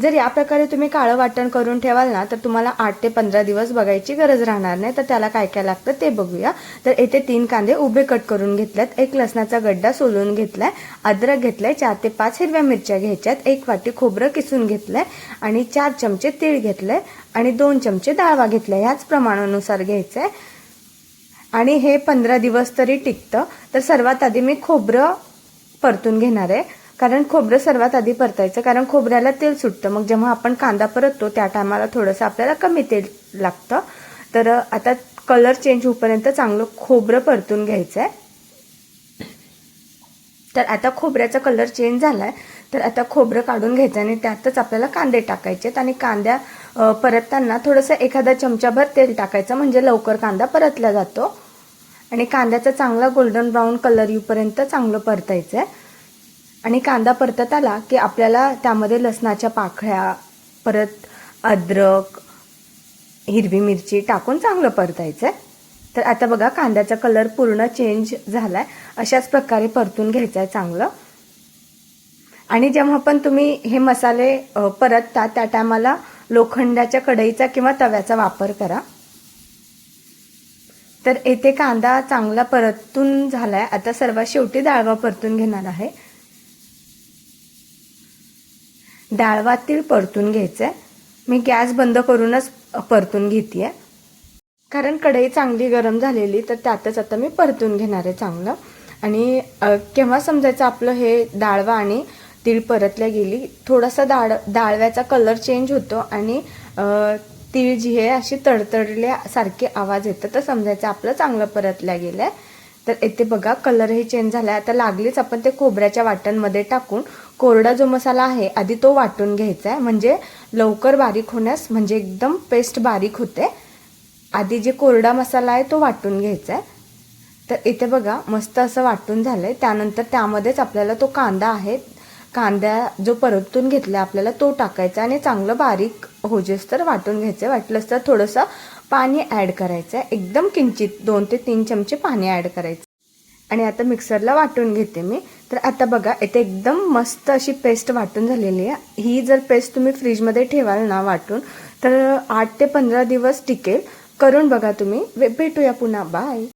जर या प्रकारे तुम्ही काळं वाटण करून ठेवाल ना तर तुम्हाला 8 ते 15 दिवस बघायची गरज राहणार नाही. तर त्याला काय काय लागतं ते बघूया. तर येथे 3 कांदे उभे कट करून घेतलेत, 1 लसणाचा गड्डा सोलून घेतलाय, अद्रक घेतलाय, 4 ते 5 हिरव्या मिरच्या घ्यायच्यात, 1 वाटी खोबरं किसून घेतलंय आणि 4 चमचे तीळ घेतले आणि 2 चमचे डाळवा घेतलाय. ह्याच प्रमाणानुसार घ्यायचंय आणि हे 15 दिवस तरी टिकतं. तर सर्वात आधी मी खोबरं परतून घेणार आहे, कारण खोबरं सर्वात आधी परतायचं, कारण खोबऱ्याला तेल सुटतं. मग जेव्हा आपण कांदा परततो त्या टायमाला थोडंसं आपल्याला कमी तेल लागतं. तर आता कलर चेंज होईपर्यंत चांगलं खोबरं परतून घ्यायचं आहे. तर आता खोबऱ्याचा कलर चेंज झालाय, तर आता खोबरं काढून घ्यायचं आणि त्यातच आपल्याला कांदे टाकायचे आणि कांद्या परतताना थोडंसं एखादा चमचाभर तेल टाकायचं, म्हणजे लवकर कांदा परतला जातो. आणि कांद्याचा चांगला गोल्डन ब्राऊन कलर येऊपर्यंत चांगलं परतायचं आहे. आणि कांदा परतत आला की आपल्याला त्यामध्ये लसणाच्या पाकळ्या, परत अद्रक, हिरवी मिरची टाकून चांगलं परतायचं आहे. तर आता बघा कांद्याचा कलर पूर्ण चेंज झालाय, अशाच प्रकारे परतून घ्यायचं आहे चांगलं. आणि जेव्हा पण तुम्ही हे मसाले परतता त्या टायमाला लोखंडाच्या कढईचा किंवा तव्याचा वापर करा. तर येथे कांदा चांगला परतून झालाय. आता सर्वात शेवटी डाळवा परतून घेणार आहे. डाळवा तीळ परतून घ्यायचंय. मी गॅस बंद करूनच परतून घेतेय, कारण कढई चांगली गरम झालेली, तर त्यातच आता मी परतून घेणार आहे चांगलं. आणि केव्हा समजायचं आपलं हे डाळवा आणि तीळ परतल्या गेली, थोडासा डाळव्याचा कलर चेंज होतो आणि तीळ जी आहे अशी तडतडल्यासारखे आवाज येतं, तर समजायचं आपलं चांगलं परतल्या गेलंय. तर इथे बघा कलरही चेंज झालाय. आता लागलीच आपण ते खोबऱ्याच्या वाटणमध्ये टाकून कोरडा जो मसाला आहे आधी तो वाटून घ्यायचा आहे, म्हणजे लवकर बारीक होण्यास, म्हणजे एकदम पेस्ट बारीक होते. आधी जे कोरडा मसाला आहे तो वाटून घ्यायचा आहे. तर इथे बघा मस्त असं वाटून झालंय. त्यानंतर त्यामध्येच आपल्याला तो कांदा आहे, कांदा जो परतून घेतला आपल्याला तो टाकायचा आणि चांगलं बारीक होजेस तर वाटून घ्यायचं. वाटलंच तर थोडंसं पाणी ॲड करायचं आहे, एकदम किंचित 2 ते 3 चमचे पाणी ॲड करायचं. आणि आता मिक्सरला वाटून घेते मी. तर आता बघा इथे एकदम मस्त अशी पेस्ट वाटून झालेली आहे. ही जर पेस्ट तुम्ही फ्रीजमध्ये ठेवाल ना वाटून, तर 8 ते 15 दिवस टिकेल. करून बघा तुम्ही. भेटूया पुन्हा. बाय.